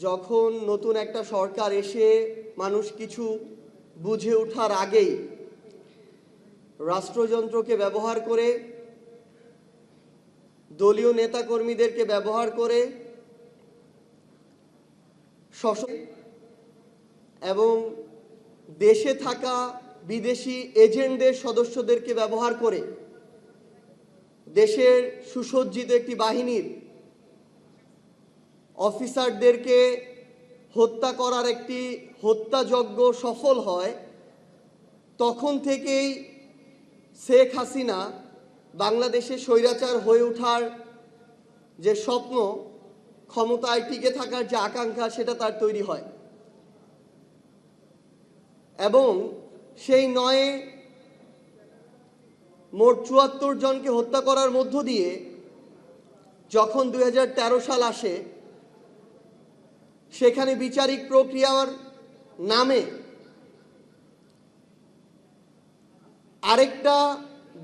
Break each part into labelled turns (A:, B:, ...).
A: যখন নতুন একটা সরকার এসে মানুষ কিছু বুঝে ওঠার আগেই রাষ্ট্রযন্ত্রকে ব্যবহার করে, দলীয় নেতাকর্মীদেরকে ব্যবহার করে, এবং দেশে থাকা বিদেশি এজেন্টদের সদস্যদেরকে ব্যবহার করে দেশের সুসজ্জিত একটি বাহিনীর অফিসারদেরকে হত্যা করার একটি হত্যাযজ্ঞ সফল হয়, তখন থেকেই শেখ হাসিনা বাংলাদেশে স্বৈরাচার হয়ে ওঠার যে স্বপ্ন, ক্ষমতায় টিকে থাকার যে আকাঙ্ক্ষা, সেটা তার তৈরি হয়। এবং সেই নয়ে মোট ৭৪ জনকে হত্যা করার মধ্য দিয়ে যখন ২০১৩ সাল আসে, সেখানে বিচারিক প্রক্রিয়ার নামে আরেকটা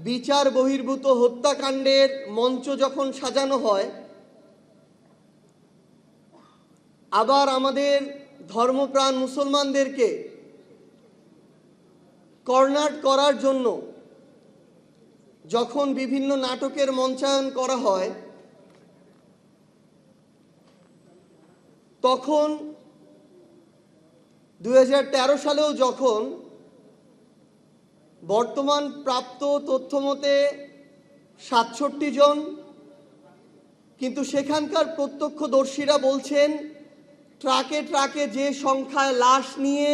A: বিচার বহির্ভূত হত্যাকাণ্ডের মঞ্চ যখন সাজানো হয়, আবার আমাদের ধর্মপ্রাণ মুসলমানদেরকে কর্নার করার জন্য যখন বিভিন্ন নাটকের মঞ্চায়ন করা হয়, তখন ২০১৩ সালেও যখন বর্তমান প্রাপ্ত তথ্যমতে ৬৭ জন, কিন্তু সেখানকার প্রত্যক্ষদর্শীরা বলছেন ট্রাকে ট্রাকে যে সংখ্যায় লাশ নিয়ে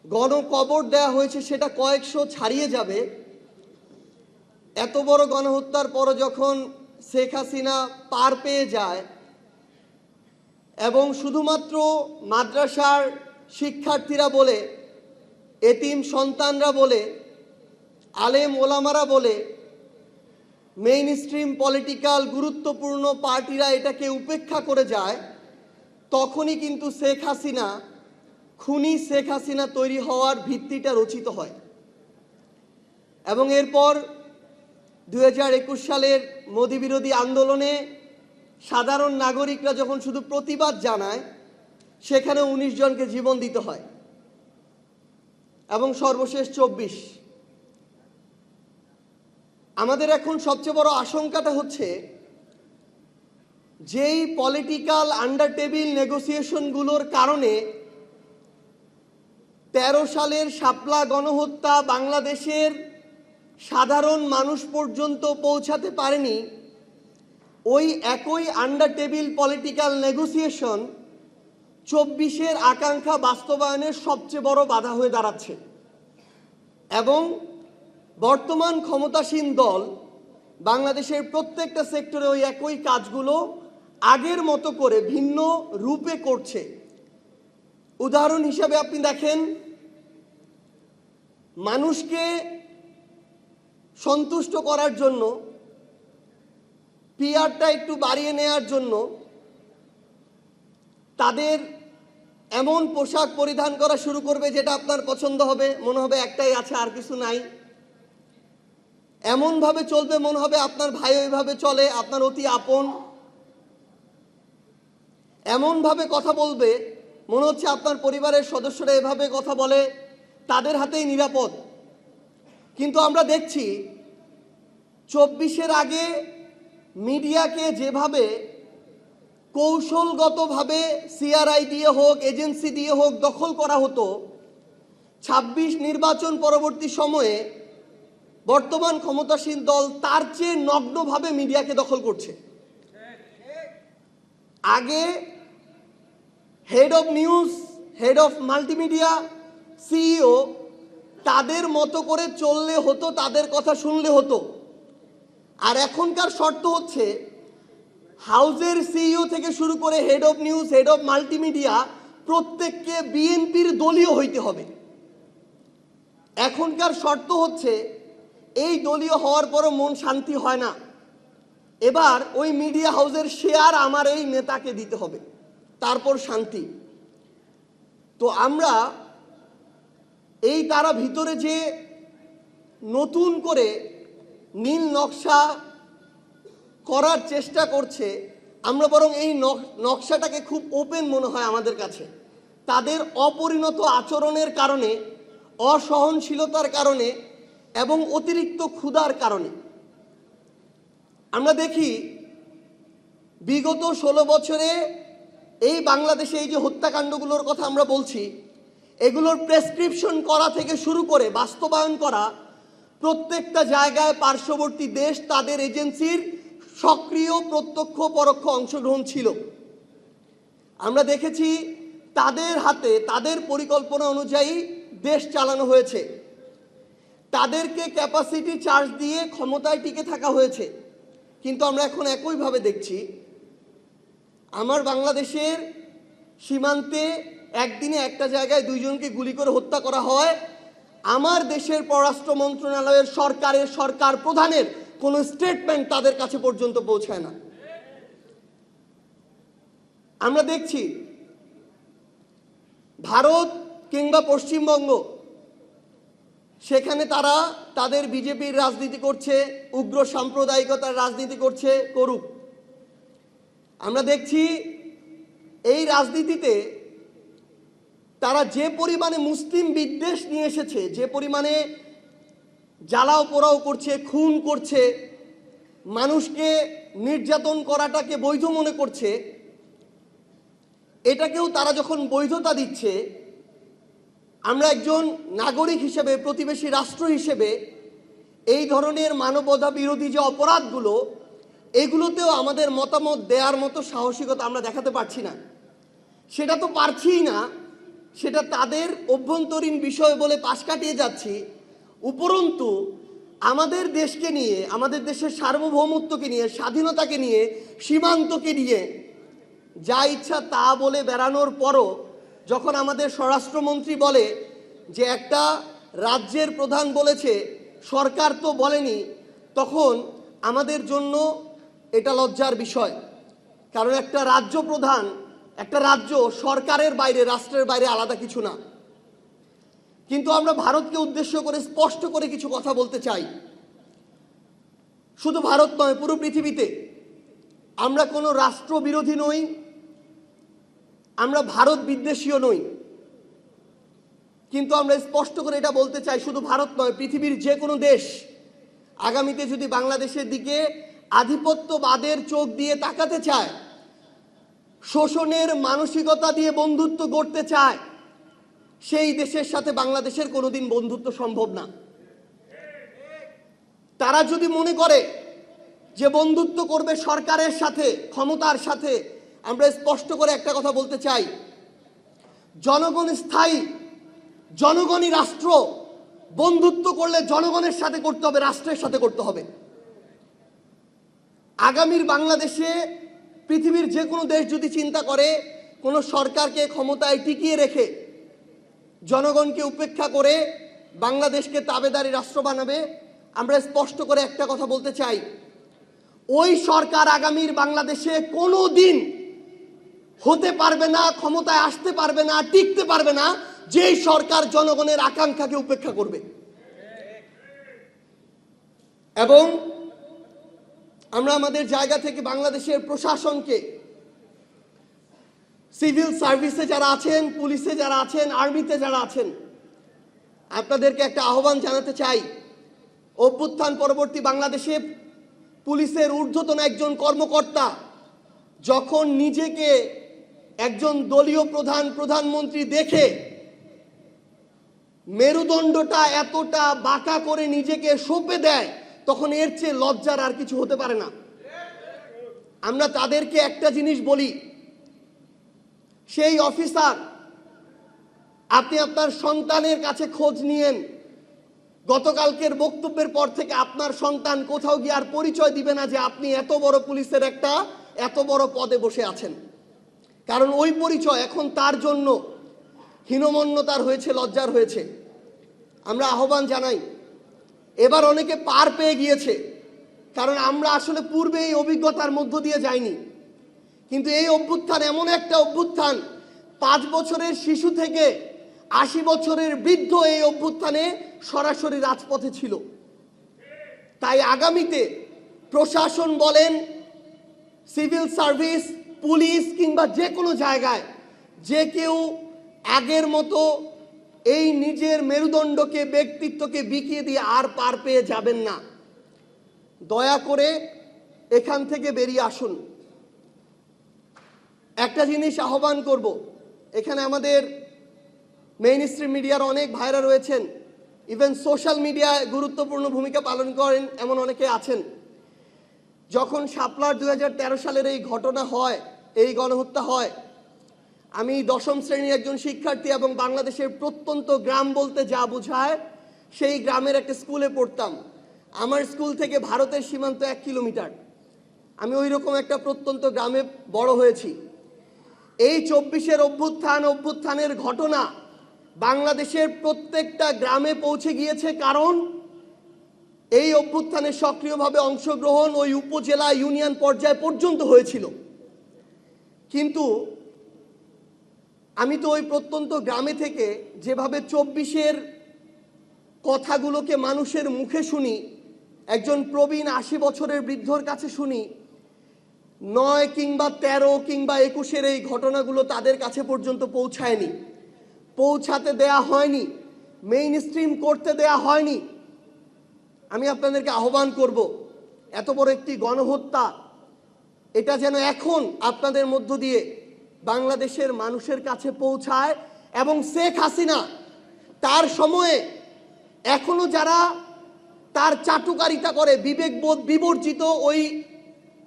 A: গণকবর দেওয়া হয়েছে সেটা কয়েকশো ছাড়িয়ে যাবে। এত বড় গণহত্যার পরও যখন শেখ হাসিনা পার পেয়ে যায় এবং শুধুমাত্র মাদ্রাসার শিক্ষার্থীরা বলে, এতিম সন্তানরা বলে, আলেম ওলামারা বলে, মেইন স্ট্রিম পলিটিক্যাল গুরুত্বপূর্ণ পার্টিরা এটাকে উপেক্ষা করে যায়, তখনই কিন্তু শেখ হাসিনা, খুনি শেখ হাসিনা তৈরি হওয়ার ভিত্তিটা রচিত হয়। এবং এরপর ২০২১ সালের মোদি বিরোধী আন্দোলনে সাধারণ নাগরিকরা যখন শুধু প্রতিবাদ জানায়, সেখানে ১৯ জনকে জীবন দিতে হয়। এবং সর্বশেষ ২৪। আমাদের এখন সবচেয়ে বড় আশঙ্কাটা হচ্ছে, যেই পলিটিক্যাল আন্ডার টেবিল নেগোসিয়েশনগুলোর কারণে ১৩ সালের শাপলা গণহত্যা বাংলাদেশের সাধারণ মানুষ পর্যন্ত পৌঁছাতে পারেনি, ওই একই আন্ডার টেবিল পলিটিক্যাল নেগোসিয়েশন ২৪-এর আকাঙ্ক্ষা বাস্তবায়নের সবচেয়ে বড় বাধা হয়ে দাঁড়াচ্ছে। এবং বর্তমান ক্ষমতাসীন দল বাংলাদেশের প্রত্যেকটা সেক্টরে ওই একই কাজগুলো আগের মতো করে ভিন্ন রূপে করছে। উদাহরণ হিসাবে আপনি দেখেন, মানুষকে সন্তুষ্ট করার জন্য, পিআরটা একটু বাড়িয়ে নেওয়ার জন্য তাদের এমন পোশাক পরিধান করা শুরু করবে যেটা আপনার পছন্দ হবে, মনে হবে একটাই আছে আর কিছু নাই। এমনভাবে চলবে মনে হবে আপনার ভাই ওইভাবে চলে, আপনার অতি আপন। এমনভাবে কথা বলবে মনে হচ্ছে আপনার পরিবারের সদস্যরা এভাবে কথা বলে, তাদের হাতেই নিরাপদ। কিন্তু আমরা দেখছি ২৪-এর আগে মিডিয়াকে যেভাবে কৌশলগতভাবে সিআরআই দিয়ে হোক, এজেন্সি দিয়ে হোক দখল করা হতো, ২৬ নির্বাচন পরবর্তী সময়ে বর্তমান ক্ষমতাসীন দল তার চেয়ে নগ্নভাবে মিডিয়াকে দখল করছে। আগে head of news, head of multimedia, CEO তাদের মতো করে চললে হতো, তাদের কথা শুনলে হতো। আর এখনকার শর্ত হচ্ছে, হাউজের সিইও থেকে শুরু করে head of news, head of multimedia প্রত্যেককে বিএনপির দলীয় হইতে হবে। এখনকার শর্ত হচ্ছে, এই দলীয় হওয়ার পরও মন শান্তি হয় না, এবার ওই মিডিয়া হাউসের শেয়ার আমার এই নেতাকে দিতে হবে, তারপর শান্তি। তো আমরা এই তারা ভিতরে যে নতুন করে নীল নকশা করার চেষ্টা করছে, আমরা বরং এই নকশাটাকে খুব ওপেন মনে হয় আমাদের কাছে। তাদের অপরিণত আচরণের কারণে, অসহনশীলতার কারণে এবং অতিরিক্ত ক্ষুধার কারণে আমরা দেখি বিগত 16 বছরে এই বাংলাদেশে এই যে হত্যাকাণ্ডগুলোর কথা আমরা বলছি, এগুলোর প্রেসক্রিপশন করা থেকে শুরু করে বাস্তবায়ন করা প্রত্যেকটা জায়গায় পার্শ্ববর্তী দেশ তাদের এজেন্সির সক্রিয় প্রত্যক্ষ পরোক্ষ অংশগ্রহণ ছিল। আমরা দেখেছি তাদের হাতে তাদের পরিকল্পনা অনুযায়ী দেশ চালানো হয়েছে, তাদেরকে ক্যাপাসিটি চার্জ দিয়ে ক্ষমতায় টিকে থাকা হয়েছে। কিন্তু আমরা এখন একইভাবে দেখছি আমার বাংলাদেশের সীমান্তে একদিনে একটা জায়গায় 2 জনকে গুলি করে হত্যা করা হয়, আমার দেশের পররাষ্ট্র মন্ত্রণালয়ের সরকার প্রধানের কোনো স্টেটমেন্ট তাদের কাছে পর্যন্ত পৌঁছায় না। আমরা দেখছি ভারত কিংবা পশ্চিমবঙ্গ, সেখানে তারা তাদের বিজেপির রাজনীতি করছে, উগ্র সাম্প্রদায়িকতার রাজনীতি করছে, করুক। আমরা দেখছি এই রাজনীতিতে তারা যে পরিমাণে মুসলিম বিদ্বেষ নিয়ে এসেছে, যে পরিমাণে জ্বালাও পোড়াও করছে, খুন করছে, মানুষকে নির্যাতন করাটাকে বৈধ মনে করছে, এটাকেও তারা যখন বৈধতা দিচ্ছে, আমরা একজন নাগরিক হিসেবে, প্রতিবেশী রাষ্ট্র হিসেবে এই ধরনের মানবতা বিরোধী যে অপরাধগুলো, এগুলোতেও আমাদের মতামত দেওয়ার মতো সাহসিকতা আমরা দেখাতে পারছি না। সেটা তো পারছিই না, সেটা তাদের অভ্যন্তরীণ বিষয় বলে পাশ কাটিয়ে যাচ্ছি। উপরন্তু আমাদের দেশকে নিয়ে, আমাদের দেশের সার্বভৌমত্বকে নিয়ে, স্বাধীনতাকে নিয়ে, সীমান্তকে নিয়ে যা ইচ্ছা তা বলে বেড়ানোর পরও যখন আমাদের স্বরাষ্ট্রমন্ত্রী বলে যে একটা রাজ্যের প্রধান বলেছে, সরকার তো বলেনি, তখন আমাদের জন্য এটা লজ্জার বিষয়। কারণ একটা রাজ্য প্রধান, একটা রাজ্য সরকারের বাইরে, রাষ্ট্রের বাইরে আলাদা কিছু না। কিন্তু আমরা ভারতকে উদ্দেশ্য করে স্পষ্ট করে কিছু কথা বলতে চাই। শুধু ভারত নয়, পুরো পৃথিবীতে আমরা কোনো রাষ্ট্রবিরোধী নই, আমরা ভারত বিদ্বেষীও নই। কিন্তু আমরা স্পষ্ট করে এটা বলতে চাই, শুধু ভারত নয়, পৃথিবীর যে কোনো দেশ আগামীতে যদি বাংলাদেশের দিকে আধিপত্যবাদের চোখ দিয়ে তাকাতে চায়, শোষণের মানসিকতা দিয়ে বন্ধুত্ব গড়তে চায়, সেই দেশের সাথে বাংলাদেশের কোনোদিন বন্ধুত্ব সম্ভব না। তারা যদি মনে করে যে বন্ধুত্ব করবে সরকারের সাথে, ক্ষমতার সাথে, আমরা স্পষ্ট করে একটা কথা বলতে চাই, জনগণ স্থায়ী, জনগণই রাষ্ট্র। বন্ধুত্ব করলে জনগণের সাথে করতে হবে, রাষ্ট্রের সাথে করতে হবে। আগামীর বাংলাদেশে পৃথিবীর যে কোনো দেশ যদি চিন্তা করে কোনো সরকারকে ক্ষমতায় টিকিয়ে রেখে জনগণকে উপেক্ষা করে বাংলাদেশকে তাবেদারি রাষ্ট্র বানাবে, আমরা স্পষ্ট করে একটা কথা বলতে চাই, ওই সরকার আগামীর বাংলাদেশে কোনো দিন হতে পারবে না, ক্ষমতায় আসতে পারবে না, টিকতে পারবে না, যেই সরকার জনগণের আকাঙ্ক্ষাকে উপেক্ষা করবে। এবং আমরা আমাদের জায়গা থেকে বাংলাদেশের প্রশাসনকে, সিভিল সার্ভিসে যারা আছেন, পুলিশে যারা আছেন, আর্মিতে যারা আছেন, আপনাদেরকে একটা আহ্বান জানাতে চাই। অভ্যুত্থান পরবর্তী বাংলাদেশে পুলিশের ঊর্ধ্বতন একজন কর্মকর্তা যখন নিজেকে একজন দলীয় প্রধানমন্ত্রী দেখে মেরুদণ্ডটা এতটা বাঁকা করে নিজেকে সঁপে দেয়, তখন এর চেয়ে লজ্জার আর কিছু হতে পারে না। আমরা তাদেরকে একটা জিনিস বলি, সেই অফিসার, আপনি আপনার সন্তানের কাছে খোঁজ নিয়েন। গতকালকের বক্তব্যের পর থেকে আপনার সন্তান কোথাও গিয়ে আর পরিচয় দিবে না যে আপনি এত বড় পুলিশের একটা এত বড় পদে বসে আছেন। কারণ ওই পরিচয় এখন তার জন্য হীনমন্যতার হয়েছে, লজ্জার হয়েছে। আমরা আহ্বান জানাই, এবার অনেকে পার পেয়ে গিয়েছে, কারণ আমরা আসলে পূর্বে এই অভিজ্ঞতার মধ্য দিয়ে যাইনি। কিন্তু এই অভ্যুত্থান এমন একটা অভ্যুত্থান, 5 বছরের শিশু থেকে 80 বছরের বৃদ্ধ এই অভ্যুত্থানে সরাসরি রাজপথে ছিল। তাই আগামীতে প্রশাসন বলেন, সিভিল সার্ভিস, পুলিশ কিংবা যে কোনো জায়গায় যে কেউ আগের মতো এই নিজের মেরুদণ্ডকে, ব্যক্তিত্বকে বিকিয়ে দিয়ে আর পার পেয়ে যাবেন না। দয়া করে এখান থেকে বেরিয়ে আসুন। একটা জিনিস আহ্বান করব, এখানে আমাদের মেইন স্ট্রিম মিডিয়ার অনেক ভাইরা রয়েছেন, ইভেন সোশ্যাল মিডিয়ায় গুরুত্বপূর্ণ ভূমিকা পালন করেন এমন অনেকে আছেন। যখন শাপলার 2013 সালের এই ঘটনা হয়, এই গণহত্যা হয়, আমি 10ম শ্রেণীর একজন শিক্ষার্থী এবং বাংলাদেশের প্রত্যন্ত গ্রাম বলতে যা বোঝায় সেই গ্রামের একটা স্কুলে পড়তাম। আমার স্কুল থেকে ভারতের সীমান্ত 1 কিলোমিটার। আমি ওই রকম একটা প্রত্যন্ত গ্রামে বড় হয়েছি। এই 24-এর অভ্যুত্থানের ঘটনা বাংলাদেশের প্রত্যেকটা গ্রামে পৌঁছে গিয়েছে, কারণ এই অভ্যুত্থানে সক্রিয়ভাবে অংশগ্রহণ ওই উপজেলা, ইউনিয়ন পর্যায় পর্যন্ত হয়েছিল। কিন্তু আমি তো ওই প্রত্যন্ত গ্রামে থেকে যেভাবে 24-এর কথাগুলোকে মানুষের মুখে শুনি, একজন প্রবীণ 80 বছরের বৃদ্ধর কাছে শুনি, 9 কিংবা 13 কিংবা 21-এর এই ঘটনাগুলো তাদের কাছে পর্যন্ত পৌঁছায়নি, পৌঁছাতে দেয়া হয়নি, মেইন স্ট্রিম করতে দেয়া হয়নি। আমি আপনাদেরকে আহ্বান করব, এত বড় একটি গণহত্যা, এটা যেন এখন আপনাদের মধ্য দিয়ে বাংলাদেশের মানুষের কাছে পৌঁছায়। এবং শেখ হাসিনা তার সময়ে এখনো যারা তার চাটুকারিতা করে, বিবেকবোধ বিবর্জিত ওই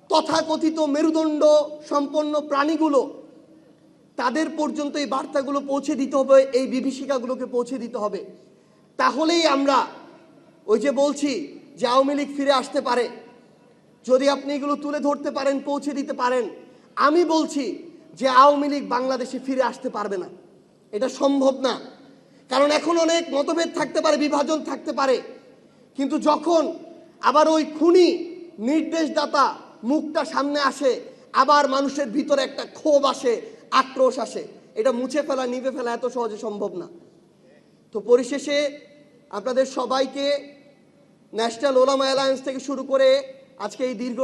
A: তথাকথিত মেরুদণ্ড সম্পন্ন প্রাণীগুলো, তাদের পর্যন্ত এই বার্তাগুলো পৌঁছে দিতে হবে, এই বিভীষিকাগুলোকে পৌঁছে দিতে হবে। তাহলেই আমরা ওই যে বলছি যে আওয়ামী লীগ ফিরে আসতে পারে, যদি আপনি এগুলো তুলে ধরতে পারেন, পৌঁছে দিতে পারেন। আমি বলছি যে আওয়ামী লীগ বাংলাদেশে ফিরে আসতে পারবে না, এটা সম্ভব না। কারণ এখন অনেক মতভেদ থাকতে পারে, বিভাজন থাকতে পারে, কিন্তু যখন আবার ওই খুনি নির্দেশদাতা মুখটা সামনে আসে, আবার মানুষের ভিতরে একটা ক্ষোভ আসে, আক্রোশ আসে, এটা মুছে ফেলা, নিভে ফেলা এত সহজে সম্ভব না। তো পরিশেষে আপনাদের সবাইকে ন্যাশনাল ওলামা অ্যালায়েন্স থেকে শুরু করে আজকে এই দীর্ঘ